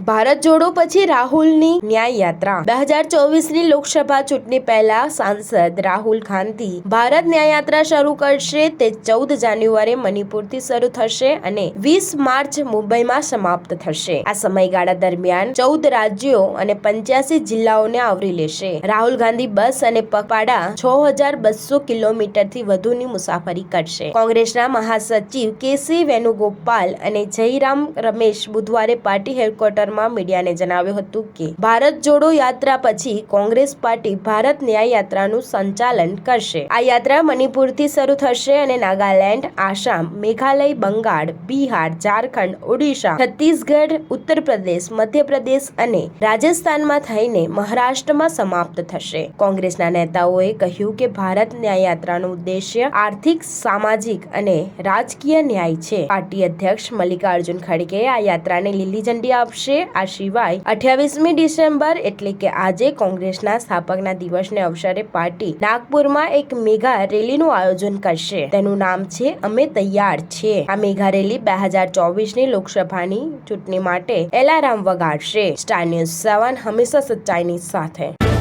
ભારત જોડો પછી રાહુલની ન્યાય યાત્રા 2024ની લોકસભા ચૂંટણી પહેલા સાંસદ રાહુલ ગાંધી ભારત ન્યાય યાત્રા શરૂ કરશે। તે 14 જાન્યુઆરી મણિપુરથી શરૂ થશે અને 20 માર્ચ મુંબઈમાં સમાપ્ત થશે। આ સમયગાળા દરમિયાન 14 રાજ્યો અને 85 જિલ્લાઓને આવરી લેશે। રાહુલ ગાંધી બસ અને પગપાળા 6200 કિલોમીટરથી વધુની મુસાફરી કરશે। કોંગ્રેસના મહાસચિવ કેસી વેણુગોપાલ અને જયરામ રમેશ બુધવારે પાર્ટી હેડક્વાર્ટરમાં મીડિયાને જણાવ્યું હતું કે ભારત જોડો યાત્રા પછી કોંગ્રેસ પાર્ટી ભારત ન્યાય યાત્રાનું સંચાલન કરશે। આ યાત્રા મણિપુરથી શરૂ થશે અને નાગાલેન્ડ, આસામ, મેઘાલય, બંગાળ, બિહાર, ઝારખંડ, ઓડિશા, છત્તીસગઢ, ઉત્તર પ્રદેશ, મધ્યપ્રદેશ અને રાજસ્થાનમાં થઈને મહારાષ્ટ્રમાં સમાપ્ત થશે। કોંગ્રેસના નેતાઓએ કહ્યું કે ભારત ન્યાય યાત્રાનો ઉદ્દેશ્ય આર્થિક, સામાજિક અને રાજકીય ન્યાય છે। પાર્ટી અધ્યક્ષ મલ્લિકાર્જુન ખડગે આ યાત્રાને લીલી ઝંડી આપશે। આ સિવાય 28મી ડિસેમ્બર એટલે કે આજે કોંગ્રેસના સ્થાપકના દિવસને અવસરે પાર્ટી નાગપુરમાં એક મેગા રેલીનું આયોજન કરશે। તેનું નામ છે અમે તૈયાર છીએ। આ મેગા રેલી 2024ની લોકસભાની ચૂંટણી માટે એલાર્મ વગાડશે। સ્ટાર ન્યૂઝ 7 હંમેશા સચ્ચાઈની સાથે।